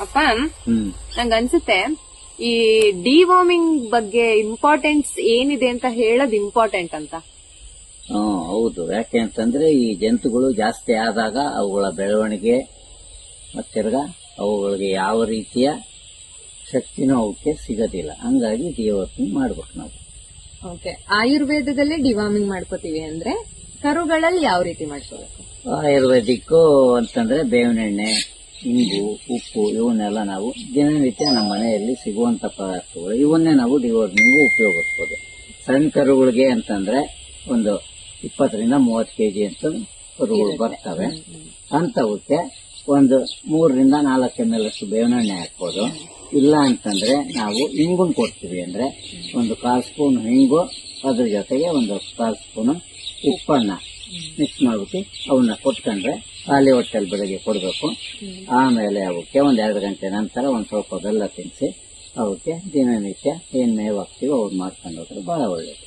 ಅಪ್ಪ ನಂಗ ಅನ್ಸುತ್ತೆ ಈ ಡಿವಾರ್ಮಿಂಗ್ ಬಗ್ಗೆ ಇಂಪಾರ್ಟೆನ್ಸ್ ಏನಿದೆ ಅಂತ ಹೇಳೋದು ಇಂಪಾರ್ಟೆಂಟ್ ಅಂತ. ಹೌದು. ಯಾಕೆ ಅಂತಂದ್ರೆ ಈ ಜಂತುಗಳು ಜಾಸ್ತಿ ಆದಾಗ ಅವುಗಳ ಬೆಳವಣಿಗೆ ಮತ್ತಿರ್ಗ ಅವುಗಳಿಗೆ ಯಾವ ರೀತಿಯ ಶಕ್ತಿನೂ ಅವಕ್ಕೆ ಸಿಗೋದಿಲ್ಲ. ಹಂಗಾಗಿ ಡಿವಾರ್ಮಿಂಗ್ ಮಾಡ್ಬೇಕು ನಾವು. ಓಕೆ, ಆಯುರ್ವೇದದಲ್ಲಿ ಡಿವಾರ್ಮಿಂಗ್ ಮಾಡ್ಕೋತೀವಿ ಅಂದ್ರೆ ಕರುಗಳಲ್ಲಿ ಯಾವ ರೀತಿ ಮಾಡ್ಕೋಬೇಕು? ಆಯುರ್ವೇದಿಕ್ ಅಂತಂದ್ರೆ ಬೇವಿನ ಎಣ್ಣೆ, ಇಂಗು, ಉಪ್ಪು ಇವನ್ನೆಲ್ಲ ನಾವು ದಿನನಿತ್ಯ ನಮ್ಮ ಮನೆಯಲ್ಲಿ ಸಿಗುವಂತ ಪದಾರ್ಥಗಳು, ಇವನ್ನೇ ನಾವು ಡಿವಾರ್ಮಿಂಗ್ ಉಪಯೋಗಿಸಬಹುದು. ಸಣ್ಣ ಕರುಗಳಿಗೆ ಅಂತಂದ್ರೆ ಒಂದು 20 ರಿಂದ 30 kg ಅಂತ ಕರುಗಳು ಬರ್ತವೆ. ಅಂತವಕ್ಕೆ ಒಂದು 3 ರಿಂದ 4 ml ಅಷ್ಟು ಬೇವಿನ ಎಣ್ಣೆ ಹಾಕ್ಬೋದು. ಇಲ್ಲ ಅಂತಂದ್ರೆ ನಾವು ಹಿಂಗುನ್ ಕೊಡ್ತೀವಿ ಅಂದ್ರೆ ಒಂದು 1/4 ಸ್ಪೂನ್ ಹಿಂಗು, ಅದ್ರ ಜೊತೆಗೆ ಒಂದು 1/4 ಸ್ಪೂನ್ ಉಪ್ಪನ್ನ ಮಿಕ್ಸ್ ಮಾಡ್ಬಿಟ್ಟು ಅವನ್ನ ಕೊಟ್ಕೊಂಡ್ರೆ ಖಾಲಿ ಹೊಟ್ಟೆಲ್ ಬೆಳಗ್ಗೆ ಕೊಡಬೇಕು. ಆಮೇಲೆ ಅವಕ್ಕೆ 1-2 ಗಂಟೆ ನಂತರ ಒಂದ್ ಸ್ವಲ್ಪ ಬೆಲ್ಲ ತಿನ್ನಿಸಿ ಅವಕ್ಕೆ ದಿನನಿತ್ಯ ಏನ್ ಮೇವು ಹಾಕ್ತೀವೋ ಅವ್ರು ಮಾಡ್ಕೊಂಡು ಹೋದ್ರೆ ಬಹಳ ಒಳ್ಳೇದು.